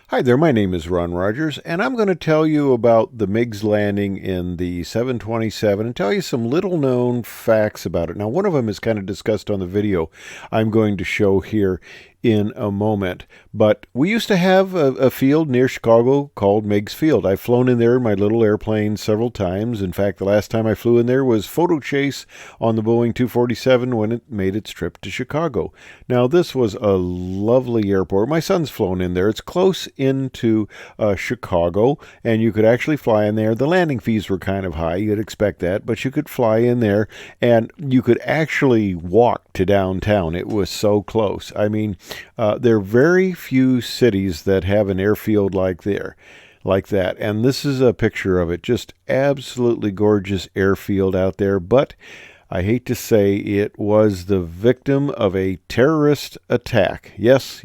Hi there, my name is Ron Rogers, and I'm going to tell you about the Meigs landing in the 727 and tell you some little known facts about it. Now, one of them is kind of discussed on the video I'm going to show here in a moment. But we used to have a field near Chicago called Meigs Field. I've flown in there in my little airplane several times. In fact, the last time I flew in there was photo chase on the Boeing 247 when it made its trip to Chicago. Now, this was a lovely airport. My son's flown in there. It's close into Chicago, and you could actually fly in there. The landing fees were kind of high. You'd expect that, but you could fly in there, and you could actually walk to downtown. It was so close. I mean, there are very few cities that have an airfield like that. And this is a picture of it. Just absolutely gorgeous airfield out there. But I hate to say it was the victim of a terrorist attack. Yes,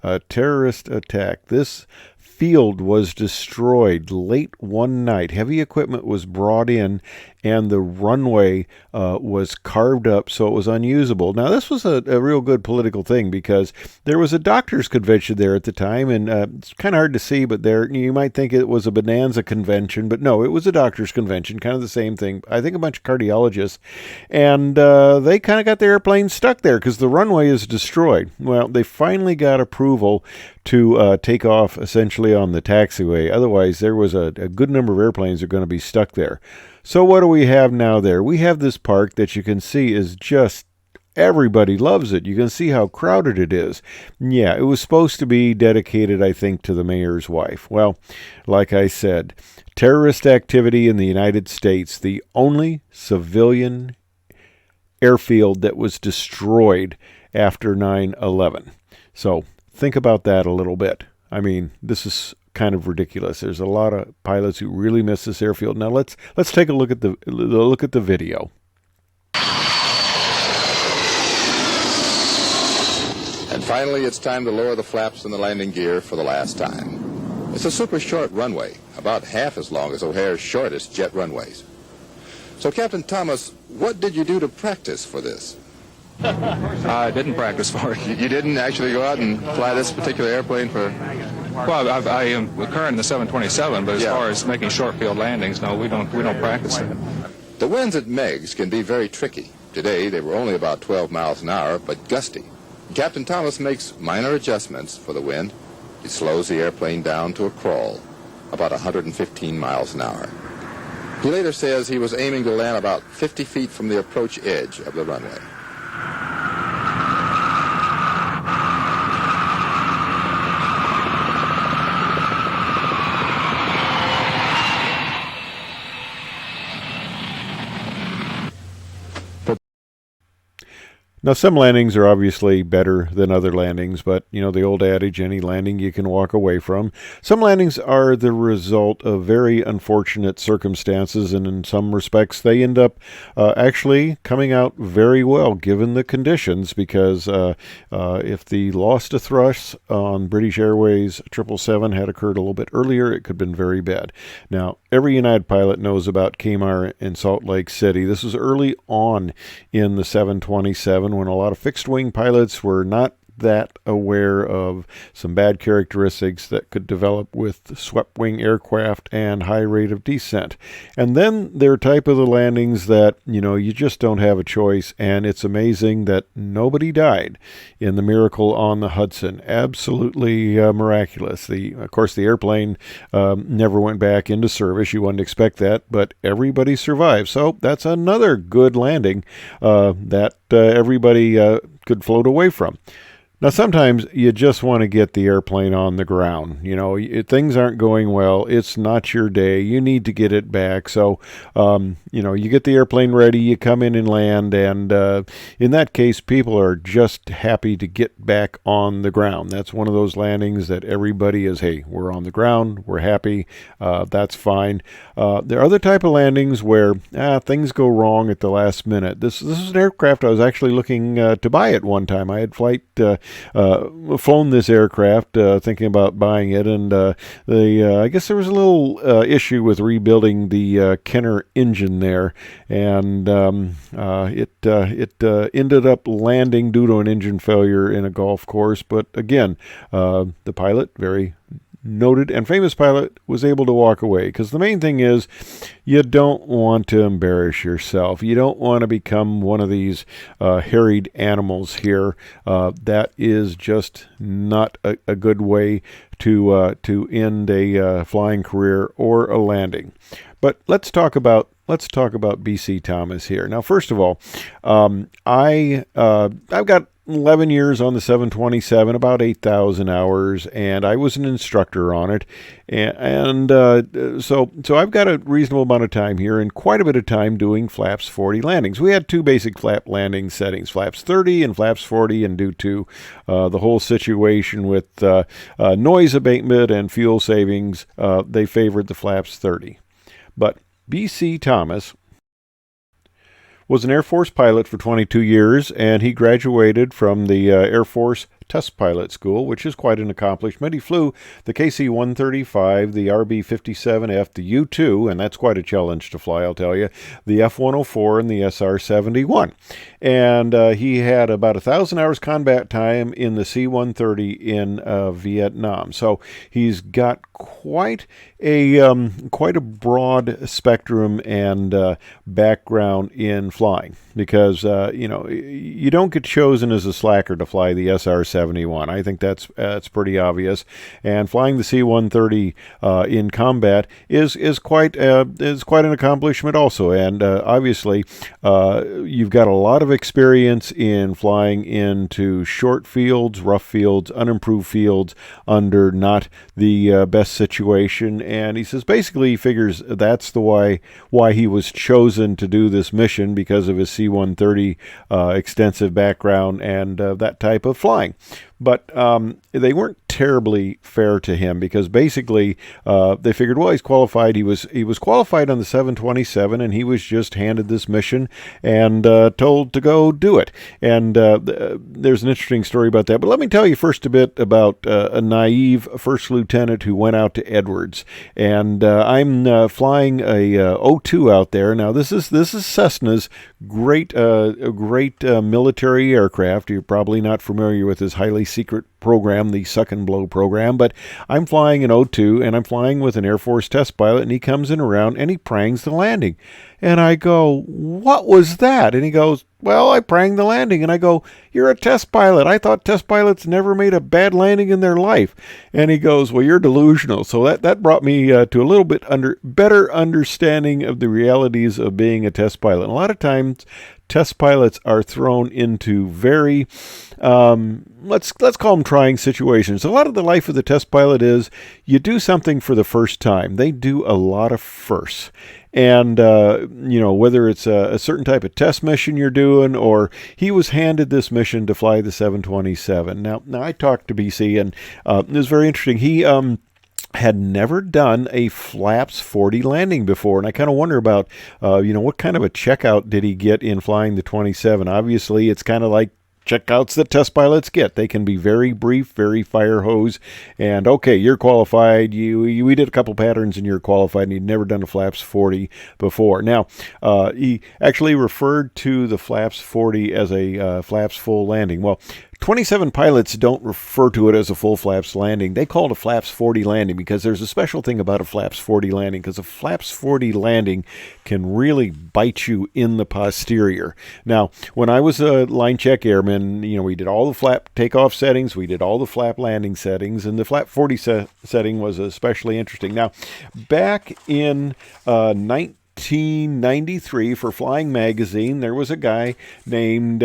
a terrorist attack. This field was destroyed late one night. Heavy equipment was brought in, and the runway was carved up so it was unusable. Now, this was a real good political thing because there was a doctors' convention there at the time, and it's kind of hard to see, but there you might think it was a bonanza convention, but no, it was a doctors' convention, kind of the same thing. I think a bunch of cardiologists, and they kind of got their airplane stuck there because the runway is destroyed. Well, they finally got approval to take off essentially on the taxiway. Otherwise, there was a good number of airplanes that are going to be stuck there. So what do we have now there? We have this park that you can see is just, everybody loves it. You can see how crowded it is. Yeah, it was supposed to be dedicated, I think, to the mayor's wife. Well, like I said, terrorist activity in the United States, the only civilian airfield that was destroyed after 9/11. So think about that a little bit. I mean, this is kind of ridiculous. There's a lot of pilots who really miss this airfield. Now let's take a look at the video. And finally, it's time to lower the flaps and the landing gear for the last time. It's a super short runway, about half as long as O'Hare's shortest jet runways. So, Captain Thomas, what did you do to practice for this? I didn't practice for it. You didn't actually go out and fly this particular airplane for... Well, I am current in the 727, but as far as making short field landings, no, we don't practice it. The winds at Meigs can be very tricky. Today, they were only about 12 miles an hour, but gusty. Captain Thomas makes minor adjustments for the wind. He slows the airplane down to a crawl, about 115 miles an hour. He later says he was aiming to land about 50 feet from the approach edge of the runway. Now, some landings are obviously better than other landings, but, you know, the old adage, any landing you can walk away from. Some landings are the result of very unfortunate circumstances, and in some respects, they end up actually coming out very well, given the conditions, because if the loss to thrust on British Airways 777 had occurred a little bit earlier, it could have been very bad. Now, every United pilot knows about Kmart in Salt Lake City. This was early on in the 727, when a lot of fixed-wing pilots were not that aware of some bad characteristics that could develop with swept-wing aircraft and high rate of descent. And then there are type of the landings that, you know, you just don't have a choice, and it's amazing that nobody died in the Miracle on the Hudson. Absolutely miraculous. Of course, the airplane never went back into service. You wouldn't expect that, but everybody survived. So that's another good landing that everybody could float away from. Now, sometimes you just want to get the airplane on the ground. You know, things aren't going well. It's not your day. You need to get it back. So, you know, you get the airplane ready, you come in and land, and in that case, people are just happy to get back on the ground. That's one of those landings that everybody is, hey, we're on the ground, we're happy, that's fine. There are other type of landings where things go wrong at the last minute. This is an aircraft I was actually looking to buy at one time. I had flown this aircraft thinking about buying it, and I guess there was a little issue with rebuilding the Kenner engine there, and it ended up landing due to an engine failure in a golf course. But again, the pilot, very noted and famous pilot was able to walk away, because the main thing is you don't want to embarrass yourself. You don't want to become one of these harried animals here. That is just not a good way to end a flying career or a landing. But let's talk about BC Thomas here. Now, first of all, I've got 11 years on the 727, about 8,000 hours, and I was an instructor on it. So I've got a reasonable amount of time here and quite a bit of time doing flaps 40 landings. We had two basic flap landing settings, flaps 30 and flaps 40, and due to the whole situation with noise abatement and fuel savings, they favored the flaps 30. But BC Thomas was an Air Force pilot for 22 years, and he graduated from the Air Force Test Pilot School, which is quite an accomplishment. He flew the KC-135, the RB-57F, the U-2, and that's quite a challenge to fly, I'll tell you, the F-104, and the SR-71. And he had about 1,000 hours combat time in the C-130 in Vietnam. So he's got quite a broad spectrum and background in flying, because you don't get chosen as a slacker to fly the SR-71. I think that's pretty obvious. And flying the C-130 in combat is quite an accomplishment also. And obviously, you've got a lot of experience in flying into short fields, rough fields, unimproved fields under not the best situation. And he says basically he figures that's the why he was chosen to do this mission, because of his C-130 extensive background and that type of flying. But they weren't terribly fair to him, because basically they figured, well, he's qualified. He was qualified on the 727, and he was just handed this mission and told to go do it. And there's an interesting story about that. But let me tell you first a bit about a naive first lieutenant who went out to Edwards. And I'm flying a O2 out there. Now this is Cessna's great military aircraft. You're probably not familiar with his highly secret program, the suck and blow program, but I'm flying an O2, and I'm flying with an Air Force test pilot, and he comes in around and he prangs the landing. And I go, what was that? And he goes, well, I pranged the landing. And I go, you're a test pilot. I thought test pilots never made a bad landing in their life. And he goes, well, you're delusional. So that brought me to a little bit better understanding of the realities of being a test pilot. And a lot of times, test pilots are thrown into very, let's call them trying situations. A lot of the life of the test pilot is you do something for the first time. They do a lot of firsts. And, whether it's a certain type of test mission you're doing, or he was handed this mission to fly the 727. Now I talked to BC, and it was very interesting. He had never done a flaps 40 landing before, and I kind of wonder about, what kind of a checkout did he get in flying the 27? Obviously, it's kind of like checkouts that test pilots get. They can be very brief, very fire hose, and okay, you're qualified. We did a couple patterns and you're qualified, and you'd never done a flaps 40 before. Now, he actually referred to the flaps 40 as a flaps full landing. Well, 27 pilots don't refer to it as a full flaps landing. They call it a flaps 40 landing, because there's a special thing about a flaps 40 landing, because a flaps 40 landing can really bite you in the posterior. Now, when I was a line check airman, we did all the flap takeoff settings, we did all the flap landing settings, and the flap 40 setting was especially interesting. Now, back in 1993 for Flying Magazine, there was a guy named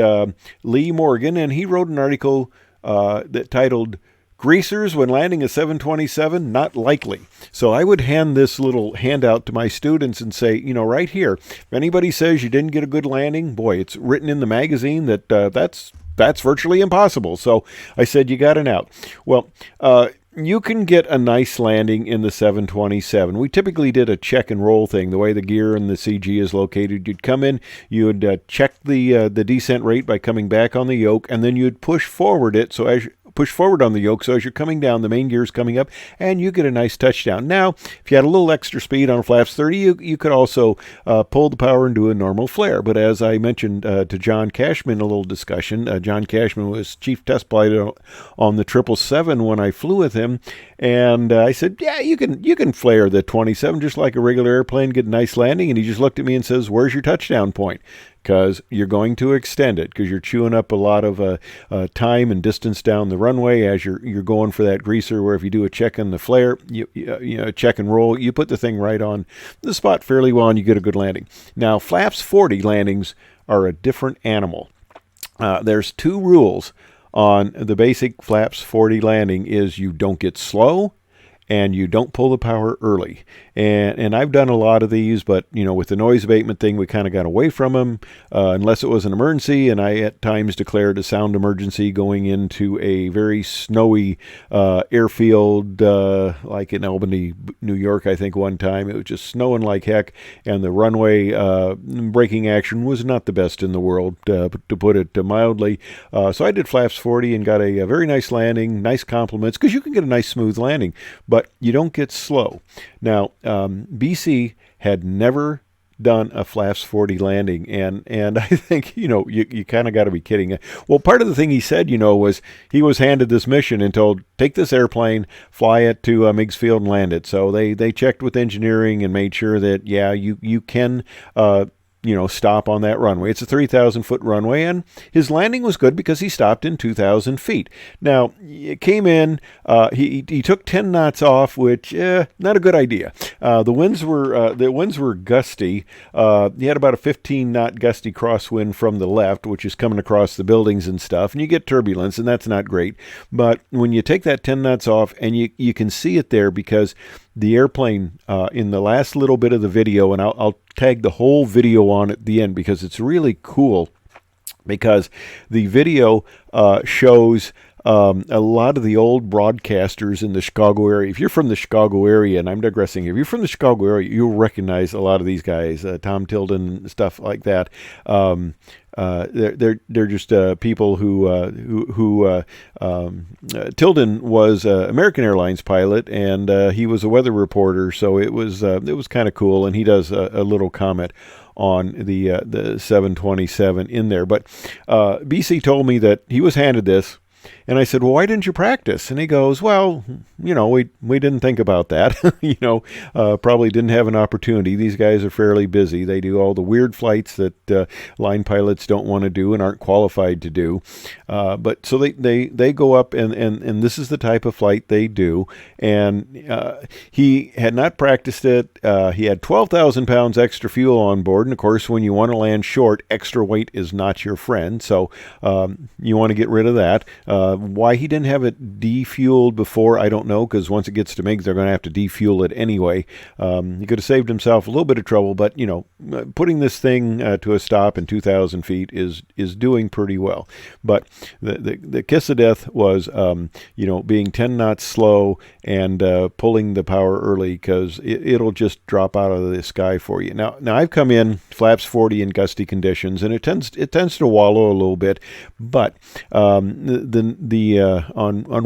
Lee Morgan, and he wrote an article that titled "Greasers When Landing a 727, Not Likely." So I would hand this little handout to my students and say, right here, if anybody says you didn't get a good landing, boy, it's written in the magazine that that's virtually impossible. So I said, you got an out. Well, you can get a nice landing in the 727. We typically did a check and roll thing, the way the gear and the CG is located. You'd come in, you would check the descent rate by coming back on the yoke, and then you'd push forward it. So as push forward on the yoke, so as you're coming down, the main gear is coming up, and you get a nice touchdown. Now, if you had a little extra speed on flaps 30, you could also pull the power and do a normal flare. But as I mentioned to John Cashman, a little discussion, John Cashman was chief test pilot on the 777 when I flew with him, and I said, yeah, you can flare the 27 just like a regular airplane, get a nice landing. And he just looked at me and says, where's your touchdown point? Because you're going to extend it, because you're chewing up a lot of time and distance down the runway as you're going for that greaser, where if you do a check in the flare, you check and roll, you put the thing right on the spot fairly well, and you get a good landing. Now, flaps 40 landings are a different animal. There's two rules on the basic flaps 40 landing: is you don't get slow, and you don't pull the power early. And I've done a lot of these, but with the noise abatement thing, we kind of got away from them unless it was an emergency. And I at times declared a sound emergency going into a very snowy airfield, like in Albany, New York. I think one time it was just snowing like heck, and the runway braking action was not the best in the world, to put it mildly. So I did flaps 40 and got a very nice landing, nice compliments, because you can get a nice smooth landing, but you don't get slow. Now, BC had never done a flaps 40 landing, and I think you kind of got to be kidding. Well, part of the thing he said was he was handed this mission and told, take this airplane, fly it to Meigs Field and land it. So they checked with engineering and made sure that you can stop on that runway. It's a 3,000-foot runway, and his landing was good because he stopped in 2,000 feet. Now, it came in, he took 10 knots off, which, not a good idea. The winds were gusty. He had about a 15-knot gusty crosswind from the left, which is coming across the buildings and stuff, and you get turbulence, and that's not great. But when you take that 10 knots off, and you can see it there, because the airplane, in the last little bit of the video, and I'll tag the whole video on at the end because it's really cool, because the video shows a lot of the old broadcasters in the Chicago area. If you're from the Chicago area, and I'm digressing, if you're from the Chicago area, you'll recognize a lot of these guys, Tom Tilden, stuff like that. They're just people who Tilden was an American Airlines pilot, and he was a weather reporter, so it was kind of cool. And he does a little comment on the 727 in there. But BC told me that he was handed this. And I said, well, why didn't you practice? And he goes, well, we didn't think about that. Probably didn't have an opportunity. These guys are fairly busy. They do all the weird flights that line pilots don't want to do and aren't qualified to do. But so they go up, and this is the type of flight they do. And he had not practiced it. He had 12,000 pounds extra fuel on board. And of course, when you want to land short, extra weight is not your friend. So you want to get rid of that. Why he didn't have it defueled before, I don't know, because once it gets to Meigs, they're going to have to defuel it anyway. He could have saved himself a little bit of trouble, but, putting this thing to a stop in 2,000 feet is doing pretty well. But the kiss of death was, being 10 knots slow and pulling the power early, because it'll just drop out of the sky for you. Now I've come in flaps 40 in gusty conditions, and it tends to wallow a little bit, but on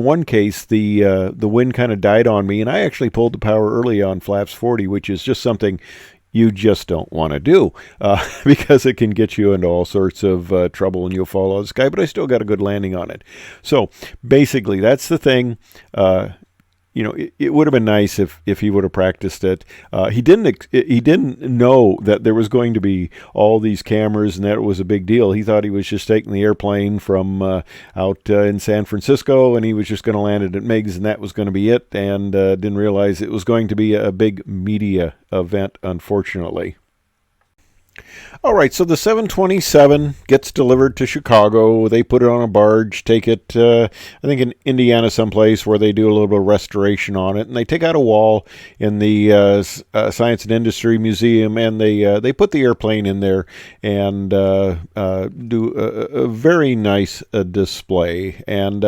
one case, the wind kind of died on me, and I actually pulled the power early on flaps 40, which is just something you just don't want to do, because it can get you into all sorts of trouble and you'll fall out of the sky. But I still got a good landing on it. So basically, that's the thing. It would have been nice if he would have practiced it. He didn't know that there was going to be all these cameras and that it was a big deal. He thought he was just taking the airplane from out in San Francisco, and he was just going to land it at Meigs, and that was going to be it, and didn't realize it was going to be a big media event, unfortunately. All right, so the 727 gets delivered to Chicago. They put it on a barge, take it, I think in Indiana someplace, where they do a little bit of restoration on it. And they take out a wall in the Science and Industry Museum, and they put the airplane in there and do a very nice display. And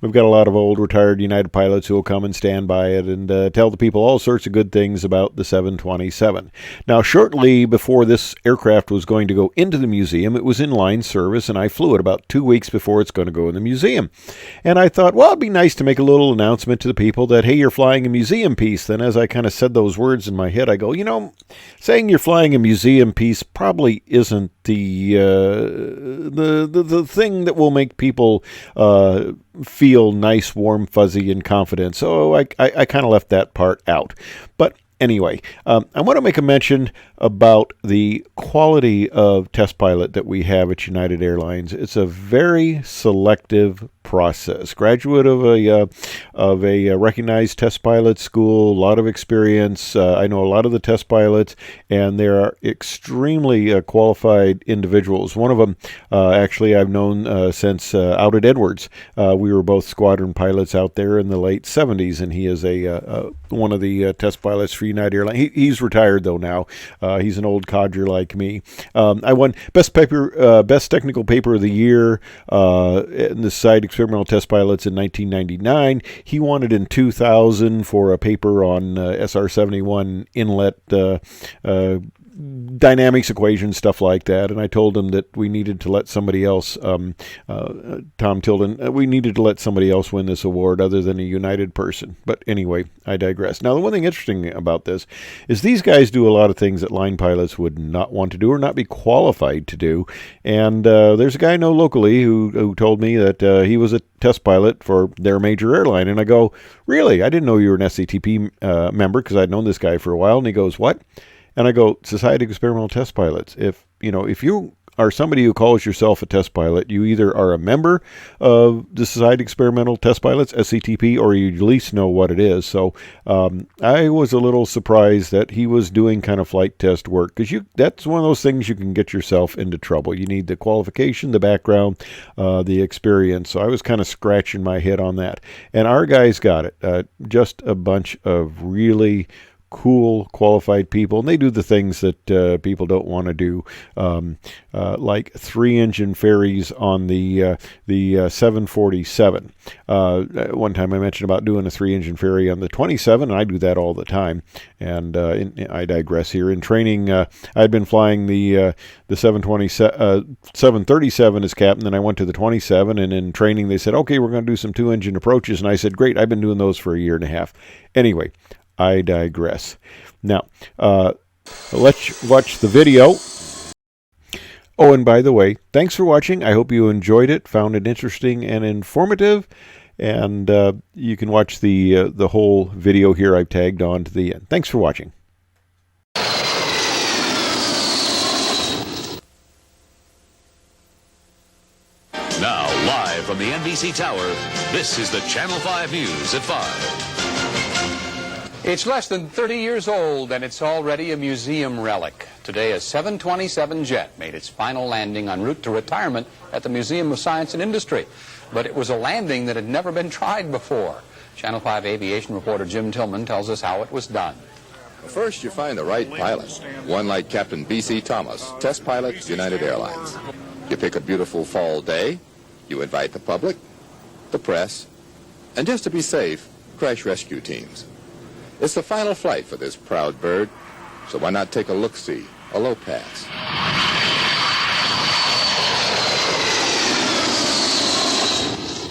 we've got a lot of old retired United pilots who will come and stand by it and tell the people all sorts of good things about the 727. Now, shortly before this aircraft was going to go into the museum. It was in line service, and I flew it about 2 weeks before it's going to go in the museum. And I thought, well, it'd be nice to make a little announcement to the people that, hey, you're flying a museum piece. Then as I kind of said those words in my head, I go, saying you're flying a museum piece probably isn't the thing that will make people feel nice, warm, fuzzy, and confident. So I kind of left that part out. But anyway, I want to make a mention about the quality of test pilot that we have at United Airlines. It's a very selective process. Graduate of a recognized test pilot school, a lot of experience. I know a lot of the test pilots, and they are extremely qualified individuals. One of them, actually, I've known since out at Edwards. We were both squadron pilots out there in the late 70s, and he is one of the test pilots for United Airlines. He's retired though now. He's an old codger like me. I won best technical paper of the year in the Society of Experimental Test Pilots in 1999. He won it in 2000 for a paper on SR-71 inlet dynamics equations, stuff like that. And I told him that we needed to let somebody else, Tom Tilden, we needed to let somebody else win this award other than a United person. But anyway, I digress. Now, the one thing interesting about this is these guys do a lot of things that line pilots would not want to do or not be qualified to do. And there's a guy I know locally who told me that he was a test pilot for their major airline. And I go, really? I didn't know you were an SCTP member, because I'd known this guy for a while. And he goes, what? And I go, Society of Experimental Test Pilots. If you are somebody who calls yourself a test pilot, you either are a member of the Society of Experimental Test Pilots, SCTP, or you at least know what it is. So I was a little surprised that he was doing kind of flight test work, because that's one of those things you can get yourself into trouble. You need the qualification, the background, the experience. So I was kind of scratching my head on that. And our guys got it. Just a bunch of really cool, qualified people, and they do the things that people don't want to do, like 3-engine ferries on the 747. One time I mentioned about doing a 3-engine ferry on the 27, and I do that all the time. And I digress here. In training, I'd been flying the 737 as captain, then I went to the 27, and in training they said, okay, we're going to do some 2-engine approaches, and I said, great, I've been doing those for a year and a half. Anyway, I digress. Now, let's watch the video. Oh, and by the way, thanks for watching. I hope you enjoyed it, found it interesting and informative. And you can watch the whole video here I've tagged on to the end. Thanks for watching. Now, live from the NBC Tower, this is the Channel 5 News at 5. It's less than 30 years old, and it's already a museum relic. Today, a 727 jet made its final landing en route to retirement at the Museum of Science and Industry. But it was a landing that had never been tried before. Channel 5 aviation reporter Jim Tillman tells us how it was done. First, you find the right pilot, one like Captain B.C. Thomas, test pilot, United Airlines. You pick a beautiful fall day, you invite the public, the press, and just to be safe, crash rescue teams. It's the final flight for this proud bird, so why not take a look-see, a low pass.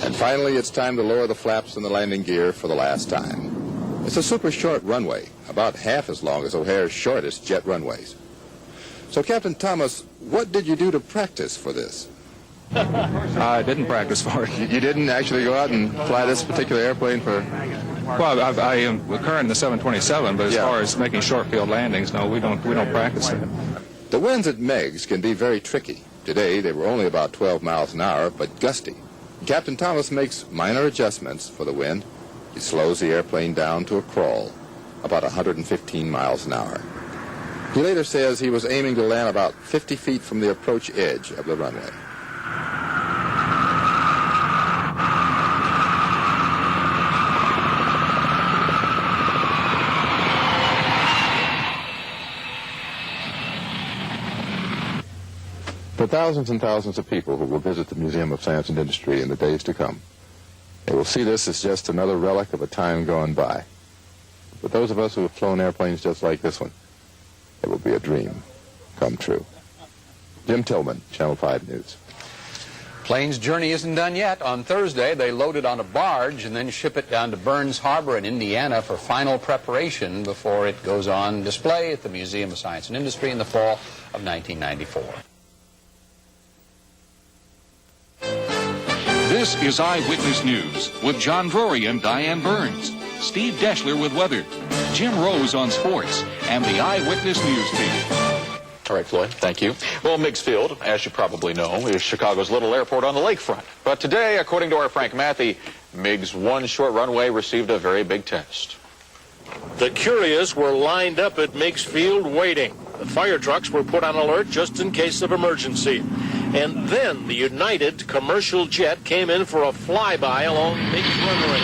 And finally, it's time to lower the flaps and the landing gear for the last time. It's a super short runway, about half as long as O'Hare's shortest jet runways. So, Captain Thomas, what did you do to practice for this? I didn't practice for it. You didn't actually go out and fly this particular airplane for... Well, I am current in the 727, but as far as making short field landings, no, we don't practice it. The winds at Meigs can be very tricky. Today, they were only about 12 miles an hour, but gusty. Captain Thomas makes minor adjustments for the wind. He slows the airplane down to a crawl, about 115 miles an hour. He later says he was aiming to land about 50 feet from the approach edge of the runway. For thousands and thousands of people who will visit the Museum of Science and Industry in the days to come, they will see this as just another relic of a time gone by. For those of us who have flown airplanes just like this one, it will be a dream come true. Jim Tillman, Channel 5 News. Plane's journey isn't done yet. On Thursday, they load it on a barge and then ship it down to Burns Harbor in Indiana for final preparation before it goes on display at the Museum of Science and Industry in the fall of 1994. This is Eyewitness News with John Drury and Diane Burns, Steve Deschler with weather, Jim Rose on sports, and the Eyewitness News team. All right, Floyd, thank you. Well, Meigs Field, as you probably know, is Chicago's little airport on the lakefront. But today, according to our Frank Matthey, Meigs' one short runway received a very big test. The curious were lined up at Meigs Field waiting. The fire trucks were put on alert just in case of emergency. And then the United commercial jet came in for a flyby along Meigs runway.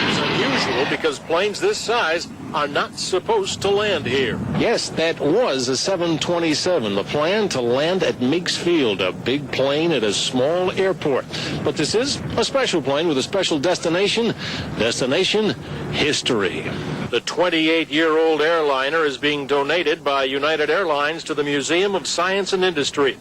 It's unusual because planes this size are not supposed to land here. Yes, that was a 727, the plan to land at Meigs Field, a big plane at a small airport. But this is a special plane with a special destination history. The 28-year-old airliner is being donated by United Airlines to the Museum of Science and Industry.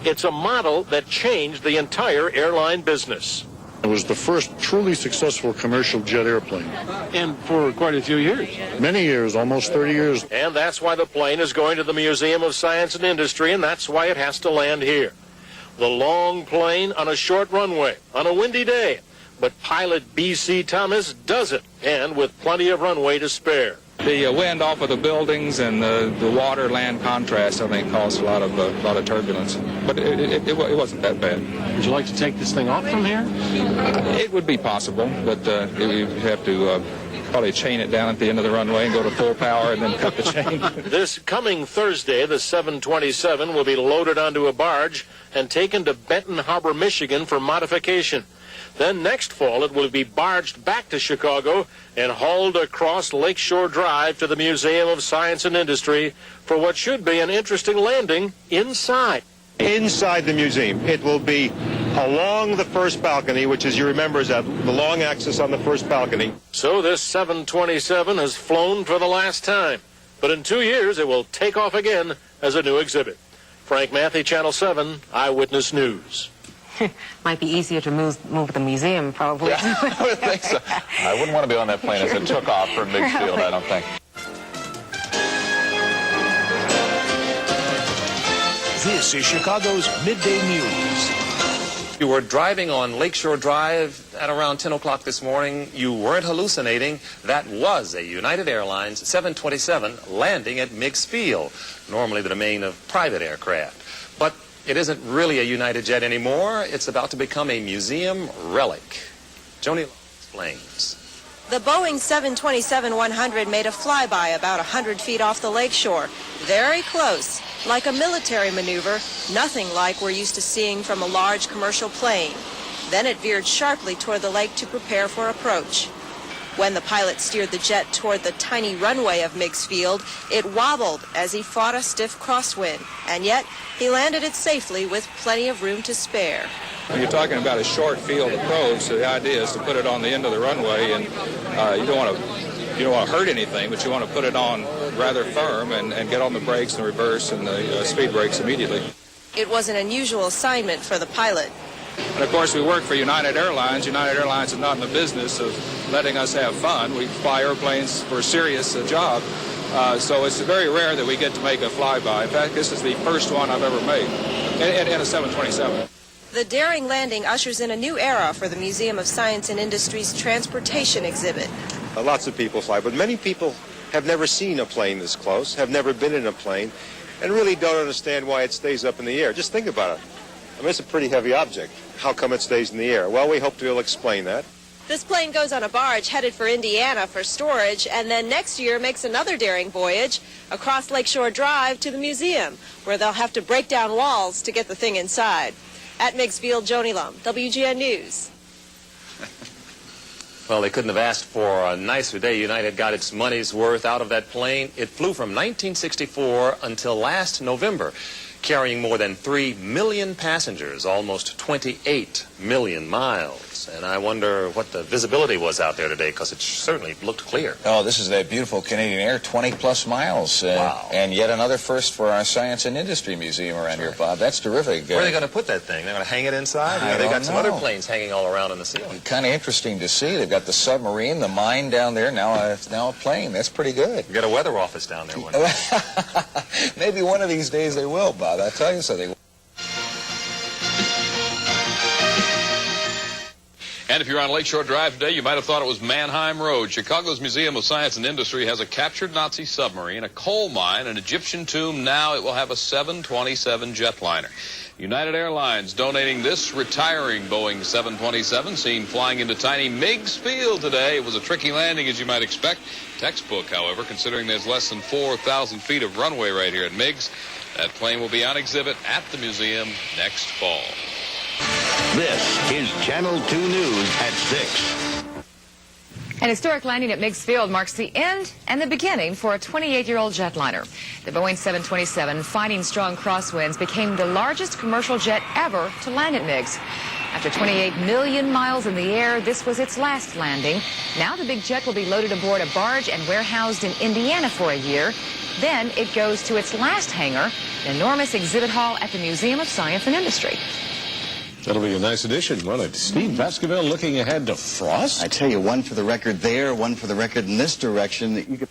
It's a model that changed the entire airline business. It was the first truly successful commercial jet airplane. And for quite a few years. Many years, almost 30 years. And that's why the plane is going to the Museum of Science and Industry, and that's why it has to land here. The long plane on a short runway, on a windy day. But pilot B.C. Thomas does it, and with plenty of runway to spare. The wind off of the buildings and the water-land contrast, I think, caused a lot of turbulence. But it wasn't that bad. Would you like to take this thing off from here? It would be possible, but we'd have to probably chain it down at the end of the runway and go to full power and then cut the chain. This coming Thursday, the 727 will be loaded onto a barge and taken to Benton Harbor, Michigan for modification. Then next fall, it will be barged back to Chicago and hauled across Lakeshore Drive to the Museum of Science and Industry for what should be an interesting landing inside. Inside the museum, it will be along the first balcony, which, as you remember, is the long axis on the first balcony. So this 727 has flown for the last time. But in 2 years, it will take off again as a new exhibit. Frank Matthey, Channel 7, Eyewitness News. Might be easier to move the museum, probably. Yeah, I would think so. I wouldn't want to be on that plane as it took off from Meigs Field, I don't think. This is Chicago's Midday News. You were driving on Lakeshore Drive at around 10 o'clock this morning. You weren't hallucinating. That was a United Airlines 727 landing at Meigs Field, normally the domain of private aircraft. But it isn't really a United jet anymore. It's about to become a museum relic. Joni explains. The Boeing 727-100 made a flyby about 100 feet off the lakeshore. Very close, like a military maneuver, nothing like we're used to seeing from a large commercial plane. Then it veered sharply toward the lake to prepare for approach. When the pilot steered the jet toward the tiny runway of Meigs Field, it wobbled as he fought a stiff crosswind. And yet, he landed it safely with plenty of room to spare. You're talking about a short field approach, so the idea is to put it on the end of the runway, and you don't want to hurt anything, but you want to put it on rather firm and get on the brakes and reverse and the speed brakes immediately. It was an unusual assignment for the pilot. And of course, we work for United Airlines. United Airlines is not in the business of letting us have fun. We fly airplanes for a serious job. So it's very rare that we get to make a flyby. In fact, this is the first one I've ever made in a 727. The daring landing ushers in a new era for the Museum of Science and Industry's transportation exhibit. Lots of people fly, but many people have never seen a plane this close, have never been in a plane, and really don't understand why it stays up in the air. Just think about it. I mean, it's a pretty heavy object. How come it stays in the air? Well, we hope to be able to explain that. This plane goes on a barge headed for Indiana for storage, and then next year makes another daring voyage across Lakeshore Drive to the museum, where they'll have to break down walls to get the thing inside. At Meigs Field, Joni Lum, WGN News. Well, they couldn't have asked for a nicer day. United got its money's worth out of that plane. It flew from 1964 until last November, carrying more than 3 million passengers, almost 28 million miles. clouds, and I wonder what the visibility was out there today, because it certainly looked clear. Oh, this is that beautiful Canadian Air, 20-plus miles. Wow. And yet another first for our Science and Industry Museum around here, Bob. That's terrific. Where are they going to put that thing? They're going to hang it inside? I They've don't got some know. other planes hanging all around in the ceiling. Kind of interesting to see. They've got the submarine, the mine down there, now a plane. That's pretty good. You've got a weather office down there one day. Maybe one of these days they will, Bob. I'll tell you something. And if you're on Lakeshore Drive today, you might have thought it was Mannheim Road. Chicago's Museum of Science and Industry has a captured Nazi submarine, a coal mine, an Egyptian tomb. Now it will have a 727 jetliner. United Airlines donating this retiring Boeing 727, seen flying into tiny Meigs Field today. It was a tricky landing, as you might expect. Textbook, however, considering there's less than 4,000 feet of runway right here at Meigs. That plane will be on exhibit at the museum next fall. This is Channel 2 News at 6. An historic landing at Meigs Field marks the end and the beginning for a 28-year-old jetliner. The Boeing 727, fighting strong crosswinds, became the largest commercial jet ever to land at Meigs. After 28 million miles in the air, this was its last landing. Now the big jet will be loaded aboard a barge and warehoused in Indiana for a year. Then it goes to its last hangar, an enormous exhibit hall at the Museum of Science and Industry. That'll be a nice addition, won't it? Steve Baskerville looking ahead to Frost? I tell you, one for the record there, one for the record in this direction. You could